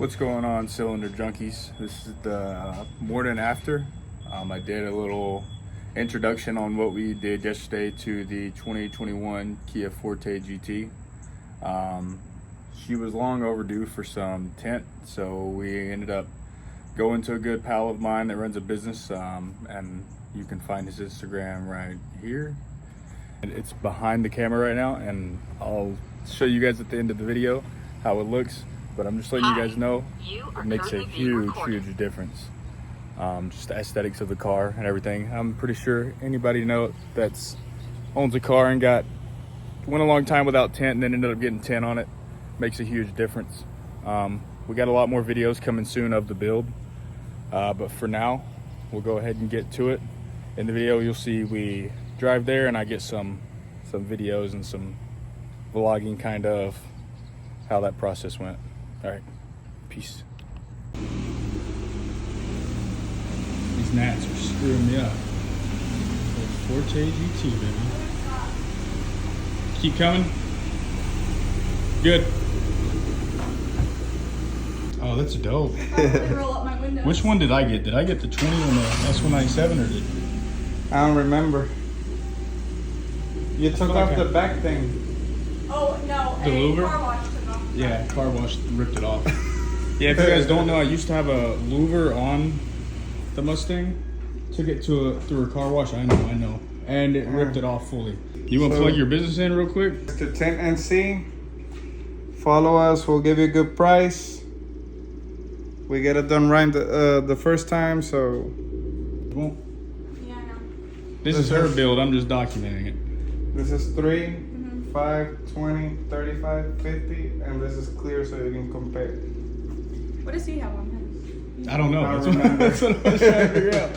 What's going on, cylinder junkies? This is the morning after. I did a little introduction on what we did yesterday to the 2021 Kia Forte GT. She was long overdue for some tint, so we ended up going to a good pal of mine that runs a business, and you can find his Instagram right here. And it's behind the camera right now, and I'll show you guys at the end of the video how it looks. But I'm just letting you guys know it makes a huge difference. Just the aesthetics of the car and everything. I'm pretty sure anybody that's owns a car and went a long time without tint and then ended up getting tint on it makes a huge difference. We got a lot more videos coming soon of the build, but for now we'll go ahead and get to it. In the video you'll see we drive there and I get some videos and some vlogging kind of how that process went. All right, peace. These gnats are screwing me up. Forte GT, baby. Keep coming. Good. Oh, that's dope. Roll up my windows. Which one did I get? Did I get the 20 on the S197 or did? I don't remember. You took off the back thing. Oh no, The louver? car wash took off. Yeah, car wash ripped it off. Yeah, if you guys don't know, I used to have a louver on the Mustang. Took it through a car wash. I know, and it ripped it off fully. You want to plug your business in real quick? To Tint and See. Follow us. We'll give you a good price. We get it done right the first time, so. Well, Yeah, I know. this is her build. I'm just documenting it. This is 3, 5, 20, 35, 50, and this is clear so you can compare. What does he have on his? I don't know. I That's remember. what I was trying to figure out.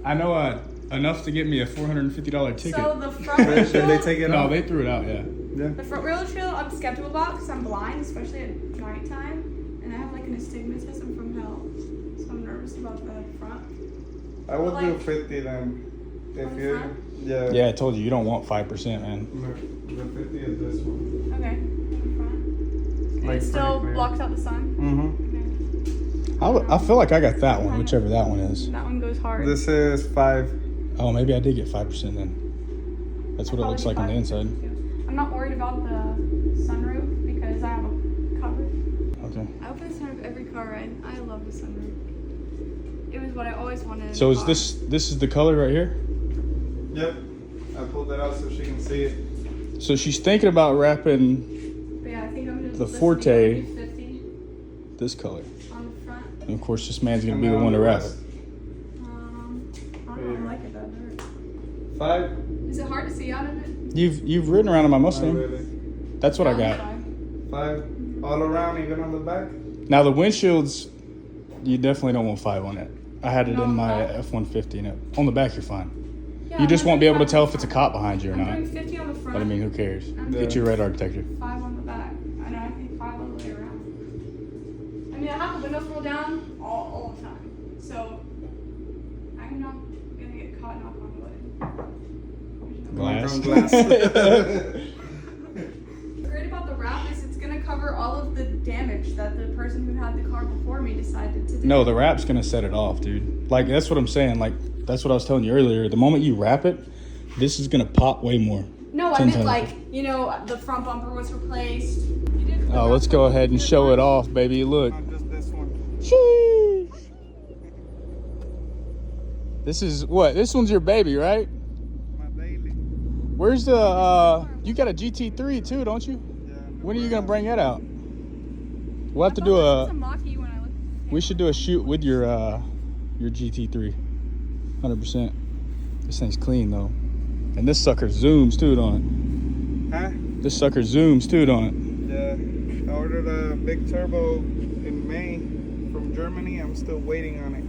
I know enough to get me a $450 ticket. So the front Did windshield. they take it No, off? they threw it out. Yeah. Yeah. The front windshield, I'm skeptical about because I'm blind, especially at night time, and I have like an astigmatism from hell, so I'm nervous about the front. I would do Like- 50 then. If On the you. front? Yeah. Yeah, I told you don't want 5%, man. No, the 50 is this one. Okay, the front. And Like it still pretty clear. blocks out the sun. Mm-hmm. I feel like I got that one, whichever that one is. That one goes hard. This is 5. Oh, maybe I did get 5% then. That's what it looks like on the inside. I'm not worried about the sunroof because I have a cover. Okay. I open the sunroof every car ride. I love the sunroof. It was what I always wanted. in So a is car. this is the color right here? Yep. I pulled it out so she can see it. So she's thinking about wrapping But yeah, I think I'm just the listing Forte. it at 50 this color. on the front. And of course this man's gonna And be the then one to on the wrap it. rest. I don't know. I like it that hurt. 5? Is it hard to see out of it? You've ridden around in my Not Mustang. really. That's what I got. 5? All around, even on the back? Now the windshields, you definitely don't want 5 on it. I had it No, in my back? F-150 and on the back you're fine. Yeah, You just I'm won't be doing able to 5 tell on if the it's a front. cop behind you or I'm not. doing 50 on the front. But I mean, who cares? I'm Get your radar detector. 5 on the back. I know, I think 5 all the way around. I mean, I have the windows rolled down all the time. So, I'm not gonna get caught knock on wood. Glass. Glass. What's great about the wrap is it's gonna cover all of the damage that the person who had the car before me decided to do. No, the wrap's gonna set it off, dude. Like that's what I'm saying. Like that's what I was telling you earlier. The moment you wrap it, this is gonna pop way more. No, I 10 meant times. like, you know, the front bumper was replaced. You did Oh, let's go ahead and show it off, baby. Look. Not just this one. Sheesh. This is what? This one's your baby, right? My baby. Where's the you got a GT3 too, don't you? Yeah. When are you gonna bring that out? We'll have to do we should do a shoot with your GT3. 100%. This thing's clean though. And this sucker zooms too, don't Huh? it? This sucker zooms too, don't Yeah. I ordered a big turbo in May from Germany. I'm still waiting on it.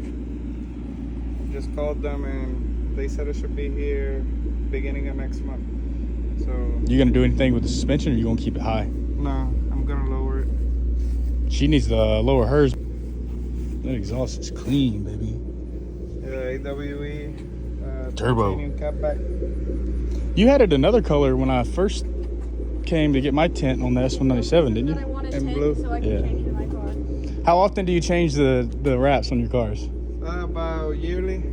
Just called them and they said it should be here beginning of next month. So, it? You gonna do anything with the suspension or you gonna keep it high? no, I'm gonna lower it. She needs to lower hers. That exhaust is clean, baby. Yeah, AWE. Turbo. Titanium catback. You had it another color when I first came to get my tint on the S197, didn't That I you? wanted And tint blue. so I can Yeah. change it in my car. How often do you change the wraps on your cars? About yearly.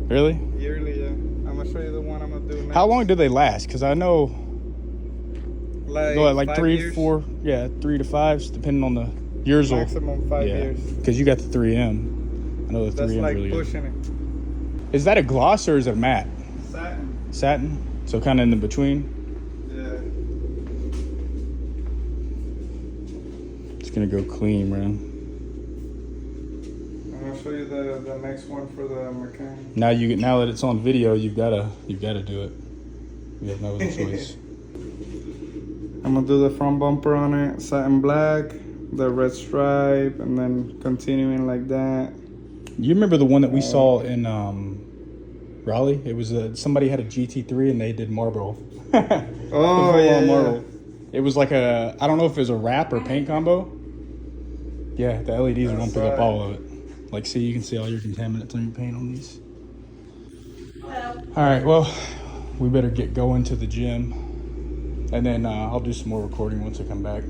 Really? Yearly, yeah. I'm gonna show you the one I'm gonna do next. How long do they last? Because I know like 5 3, years. 4, yeah, 3 to 5, depending on the yours. Maximum 5 years. Because you got the 3M. I know the 3M That's like really pushing good. it. Is that a gloss or is it a matte? Satin. Satin? So kind of in the between. Yeah. It's gonna go clean, man. I'm gonna show you the next one for the mechanic. Now that it's on video, you've gotta do it. You have no other choice. I'm gonna do the front bumper on it, satin black, the red stripe, and then continuing like that. You remember the one that we saw in Raleigh? It was somebody had a GT3 and they did Marlboro. Oh yeah, Marlboro. It was like I don't know if it was a wrap or paint combo. Yeah, the LEDs are gonna pick up all of it. Like, see, you can see all your contaminants on your paint on these. All right, well, we better get going to the gym, and then I'll do some more recording once I come back.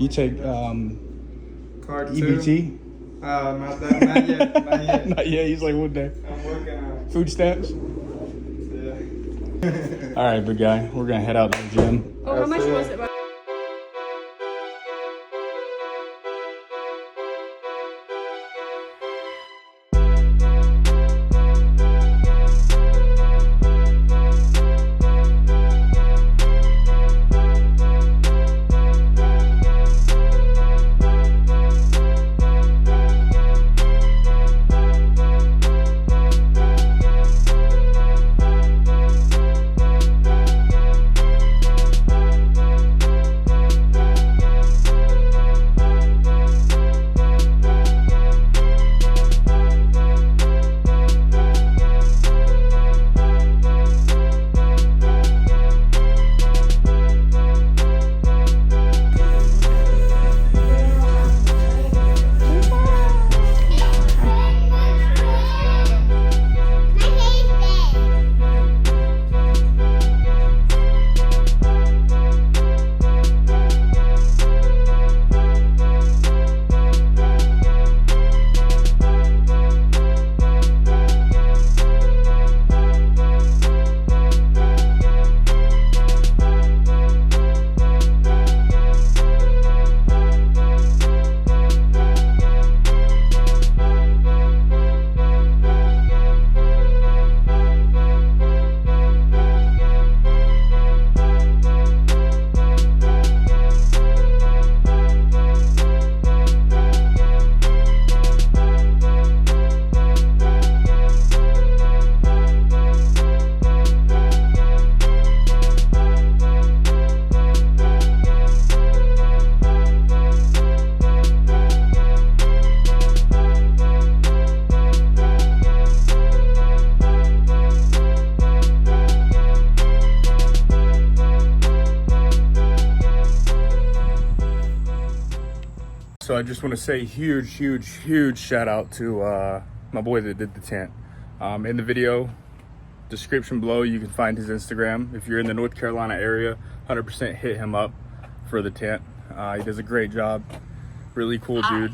You take Card EBT? Not yet. Not yet. Not yet. He's like, one day. I'm working on it. Food stamps. Yeah. All right, big guy. We're gonna head out to the gym. Oh, how much was it? So I just want to say huge shout out to my boy that did the tent. In the video description below, you can find his Instagram. If you're in the North Carolina area, 100% hit him up for the tent. He does a great job. Really cool dude.